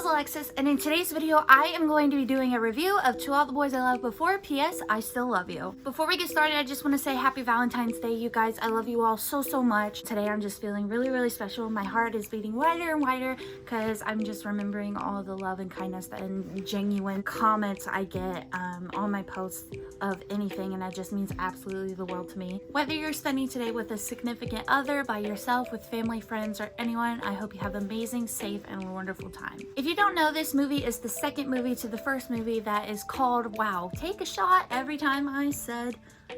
Alexis, and in today's video I am going to be doing a review of To All the Boys I Loved Before, P.S. I Still Love You. Before we get started, I just want to say happy Valentine's Day, you guys. I love you all so much. Today I'm just feeling really special. My heart is beating wider and wider because I'm just remembering all the love and kindness and genuine comments I get on my posts of anything, and that just means absolutely the world to me. Whether you're spending today with a significant other, by yourself, with family, friends, or anyone, I hope you have an amazing, safe, and wonderful time. If you don't know, this movie is the second movie to the first movie that is called, wow, take a shot every time I said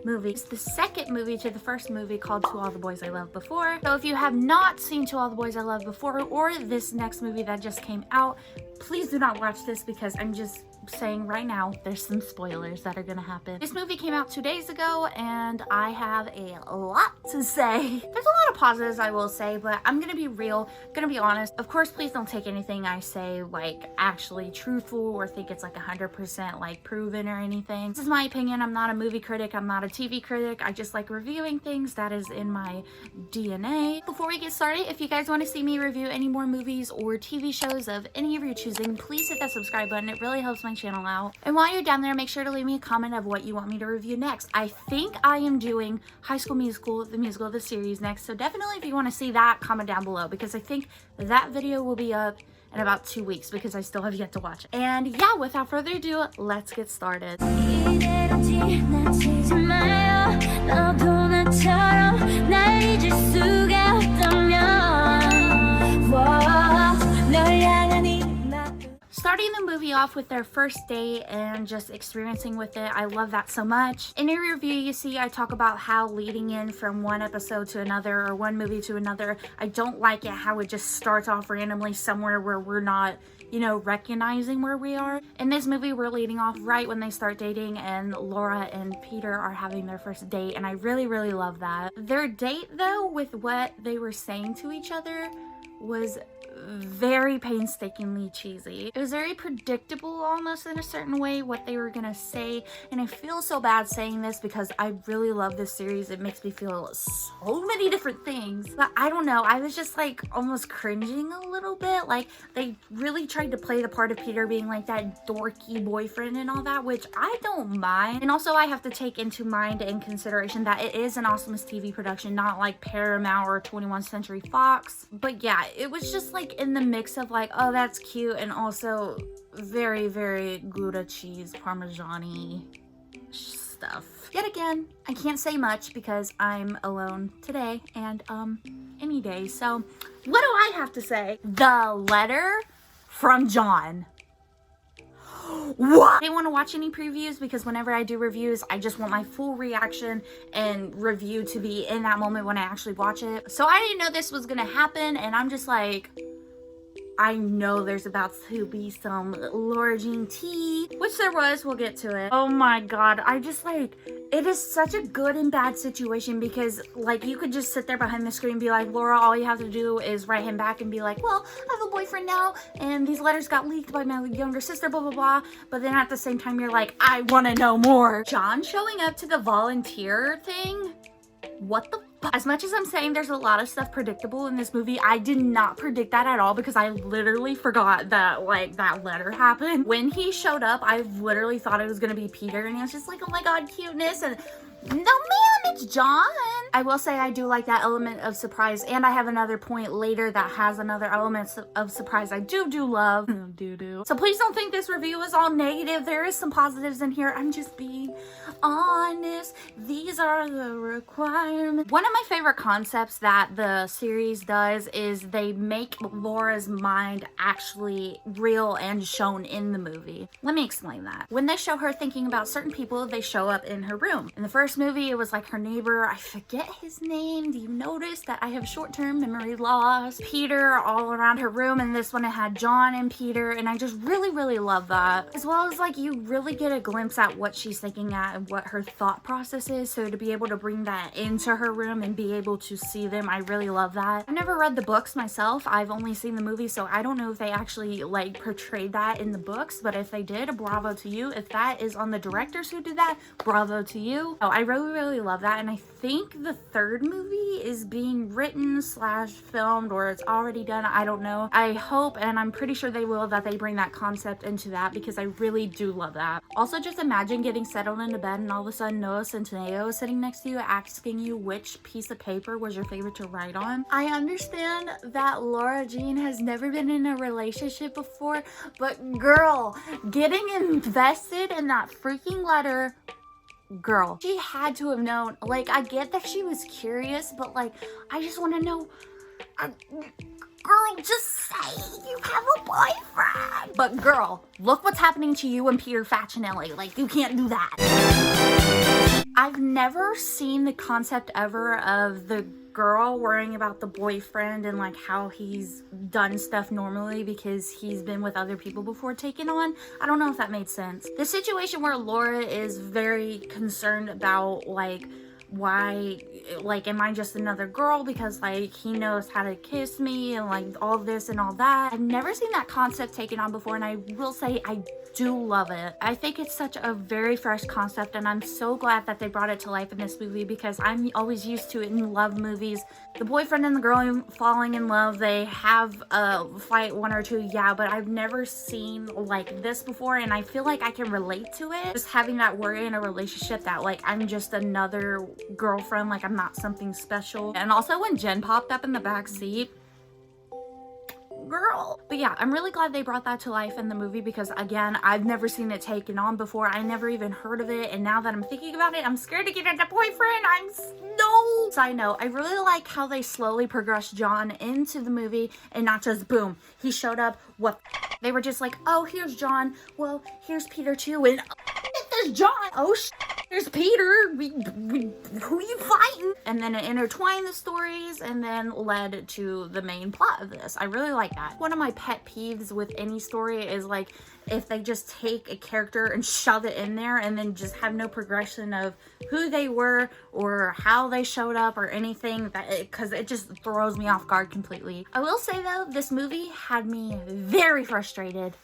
movie. It's the second movie to the first movie called To All the Boys I Loved Before. So if you have not seen To All the Boys I Loved Before or this next movie that just came out, please do not watch this because I'm just saying right now there's some spoilers that are gonna happen. This movie came out 2 days ago and I have a lot to say. There's a lot of positives I will say, but I'm gonna be real, gonna be honest. Of course, please don't take anything I say like actually truthful or think it's like 100% like proven or anything. This is my opinion. I'm not a movie critic, I'm not a TV critic. I just like reviewing things. That is in my DNA. Before we get started, if you guys want to see me review any more movies or TV shows of any of your choosing, please hit that subscribe button. It really helps my channel out. And while you're down there, make sure to leave me a comment of what you want me to review next. I think I am doing High School Musical, the musical, the series next. So definitely if you want to see that, comment down below because I think that video will be up in about 2 weeks because I still have yet to watch it. And yeah, without further ado, let's get started. Starting the movie off with their first date and just experiencing with it, I love that so much. In a review, you see I talk about how leading in from one episode to another or one movie to another, I don't like it how it just starts off randomly somewhere where we're not, you know, recognizing where we are. In this movie, we're leading off right when they start dating and Laura and Peter are having their first date, and I really love that. Their date, though, with what they were saying to each other was very painstakingly cheesy. It was very predictable almost in a certain way what they were gonna say, and I feel so bad saying this because I really love this series. It makes me feel so many different things, but I don't know, I was just like almost cringing a little bit. Like they really tried to play the part of Peter being like that dorky boyfriend and all that, which I don't mind. And also I have to take into mind and consideration that it is an Awesomeness TV production, not like Paramount or 21st Century Fox. But yeah, it was just like in the mix of like, oh, that's cute, and also very Gouda cheese Parmesan-y stuff. Yet again, I can't say much because I'm alone today and any day. So what do I have to say? The letter from John. What? I didn't want to watch any previews because whenever I do reviews, I just want my full reaction and review to be in that moment when I actually watch it. So I didn't know this was gonna happen, and I'm just like, I know there's about to be some Laura Jean tea, which there was. We'll get to it. Oh my god, I just like, it is such a good and bad situation because like you could just sit there behind the screen and be like, Laura, all you have to do is write him back and be like, well, I have a boyfriend now and these letters got leaked by my younger sister, blah blah. But then at the same time you're like, I want to know more. John showing up to the volunteer thing, what the fuck? As much as I'm saying there's a lot of stuff predictable in this movie, I did not predict that at all because I literally forgot that like that letter happened. When he showed up, I literally thought it was gonna be Peter, and I was just like, oh my god, cuteness, and no ma'am, it's John. I will say I do like that element of surprise, and I have another point later that has another element of surprise I do love. So please don't think this review is all negative. There is some positives in here. I'm just being honest. These are the requirements. One of my favorite concepts that the series does is they make Laura's mind actually real and shown in the movie. Let me explain that. When they show her thinking about certain people, they show up in her room. In the first movie, it was like her neighbor, I forget his name. Do you notice that I have short-term memory loss? Peter all around her room, and this one it had John and Peter, and I just really love that. As well as like you really get a glimpse at what she's thinking at and what her thought process is, so to be able to bring that into her room and be able to see them, I really love that. I've never read the books myself. I've only seen the movie, so I don't know if they actually like portrayed that in the books, but if they did, bravo to you. If that is on the directors who did that, bravo to you. Oh, I really love that, and I think the third movie is being written / filmed, or it's already done. I don't know. I hope, and I'm pretty sure they will, that they bring that concept into that, because I really do love that. Also, just imagine getting settled into bed and all of a sudden ʟᴜᴛᴜᴜᴜ is sitting next to you asking you which piece of paper was your favorite to write on. I understand that Lara Jean has never been in a relationship before, but girl, getting invested in that freaking letter, girl, she had to have known. Like, I get that she was curious, but like, I just want to know, girl, just say you have a boyfriend. But girl, look what's happening to you and Peter Facinelli. Like, you can't do that. I've never seen the concept ever of the girl worrying about the boyfriend and like how he's done stuff normally because he's been with other people before taking on. I don't know if that made sense. The situation where Laura is very concerned about like, why, like, am I just another girl because like he knows how to kiss me and like all this and all that. I've never seen that concept taken on before, and I will say I do love it. I think it's such a very fresh concept, and I'm so glad that they brought it to life in this movie, because I'm always used to it in love movies. The boyfriend and the girl falling in love, they have a fight, one or two, yeah, but I've never seen like this before, and I feel like I can relate to it. Just having that worry in a relationship that like I'm just another girlfriend, like I'm not something special. And also when Jen popped up in the back seat, girl. But yeah, I'm really glad they brought that to life in the movie, because again, I've never seen it taken on before. I never even heard of it, and now that I'm thinking about it, I'm scared to get a boyfriend. No. Side note, I really like how they slowly progressed John into the movie and not just boom, he showed up. What? They were just like, oh, here's John, well, here's Peter too, and there's John, oh there's Peter, who you fighting? And then it intertwined the stories and then led to the main plot of this. I really like that. One of my pet peeves with any story is like if they just take a character and shove it in there and then just have no progression of who they were or how they showed up or anything, because it just throws me off guard completely. I will say though, this movie had me very frustrated.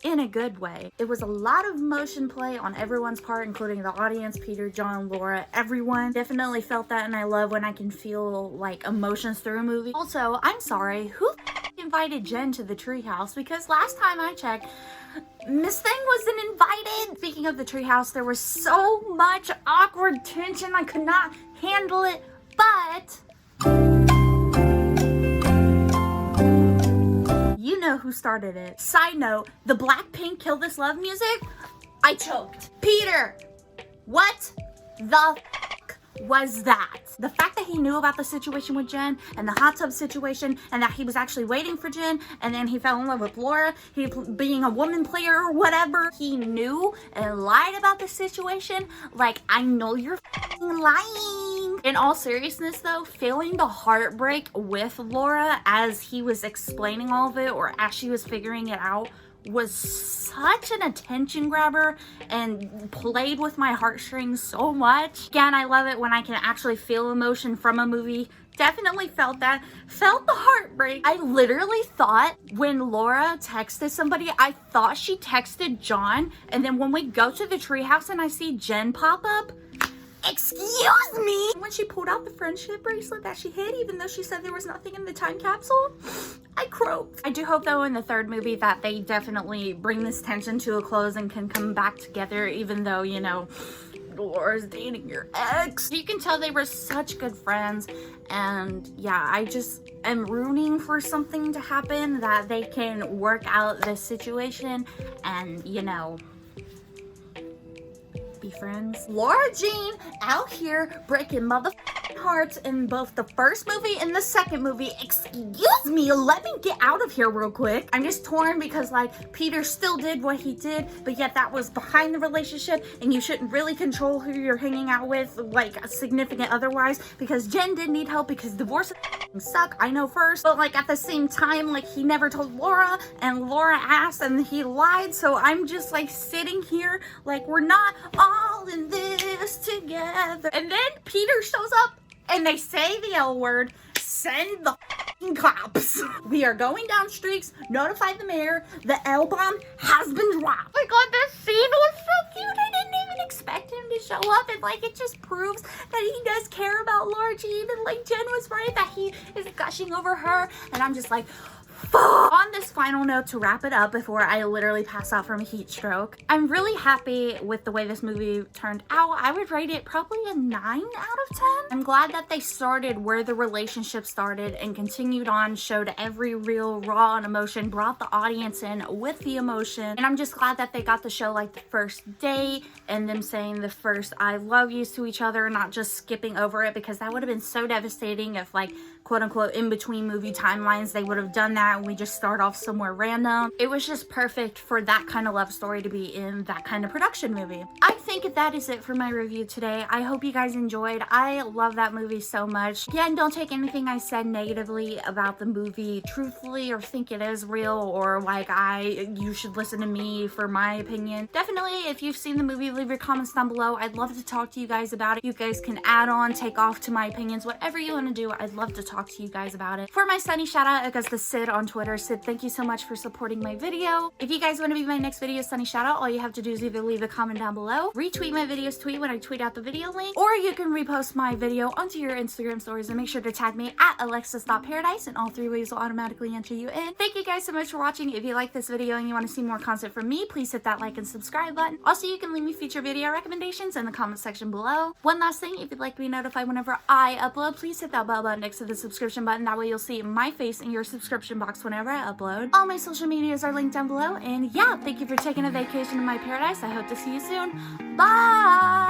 In a good way. It was a lot of emotion play on everyone's part, including the audience, Peter, John, Laura, everyone. Definitely felt that, and I love when I can feel like emotions through a movie. Also, I'm sorry, who invited Jen to the treehouse? Because last time I checked, Miss Thing wasn't invited. Speaking of the treehouse, there was so much awkward tension, I could not handle it, but you know who started it. Side note, the Blackpink Kill This Love music, I choked. Peter, what the was that? The fact that he knew about the situation with Jen and the hot tub situation, and that he was actually waiting for Jen, and then he fell in love with Laura, he being a woman player or whatever, he knew and lied about the situation. Like, I know you're lying. In all seriousness though, feeling the heartbreak with Laura as he was explaining all of it, or as she was figuring it out, was such an attention grabber and played with my heartstrings so much. Again, I love it when I can actually feel emotion from a movie. Definitely felt that. Felt the heartbreak. I literally thought when Laura texted somebody, I thought she texted John, and then when we go to the treehouse and I see Jen pop up, excuse me, when she pulled out the friendship bracelet that she hid, even though she said there was nothing in the time capsule, I croaked. I do hope though in the third movie that they definitely bring this tension to a close and can come back together, even though, you know, Laura's dating your ex. You can tell they were such good friends, and yeah, I just am rooting for something to happen, that they can work out this situation and, you know, be friends. Lara Jean out here breaking motherfucking hearts in both the first movie and the second movie. Excuse me, let me get out of here real quick. I'm just torn because like Peter still did what he did, but yet that was behind the relationship, and you shouldn't really control who you're hanging out with, like a significant otherwise, because Jen did need help because divorces suck, I know first, but like at the same time, like he never told Laura, and Laura asked and he lied, so I'm just like sitting here like we're not all in this together. And then Peter shows up and they say the L word, send the cops. We are going down streaks, notify the mayor, the L bomb has been dropped. Oh my god, this scene was so cute. I didn't even expect him to they show up, and like it just proves that he does care about Lara Jean, and like Jen was right that he is gushing over her, and I'm just like, on this final note, to wrap it up before I literally pass out from a heat stroke, I'm really happy with the way this movie turned out. I would rate it probably a 9 out of 10. I'm glad that they started where the relationship started and continued on, showed every real raw and emotion, brought the audience in with the emotion, and I'm just glad that they got to show like the first date and them saying the first I love yous to each other, not just skipping over it, because that would have been so devastating if like quote unquote in between movie timelines they would have done that and we just start off somewhere random. It was just perfect for that kind of love story to be in that kind of production movie. I think that is it for my review today. I hope you guys enjoyed. I love that movie so much. Again, don't take anything I said negatively about the movie truthfully or think it is real or like you should listen to me for my opinion. Definitely, if you've seen the movie, leave your comments down below. I'd love to talk to you guys about it. You guys can add on, take off to my opinions, whatever you want to do. I'd love to talk to you guys about it. For my sunny shout out, it goes to Sid on Twitter. Sid, thank you so much for supporting my video. If you guys want to be my next video sunny shout out, all you have to do is either leave a comment down below, retweet my video's tweet when I tweet out the video link, or you can repost my video onto your Instagram stories and make sure to tag me at alexis.paradise, and all 3 ways will automatically enter you in. Thank you guys so much for watching. If you like this video and you want to see more content from me, please hit that like and subscribe button. Also, you can leave me future video recommendations in the comment section below. One last thing, if you'd like to be notified whenever I upload, please hit that bell button next to the subscription button. That way you'll see my face in your subscription box whenever I upload. All my social medias are linked down below, and yeah, thank you for taking a vacation in my paradise. I hope to see you soon. Bye!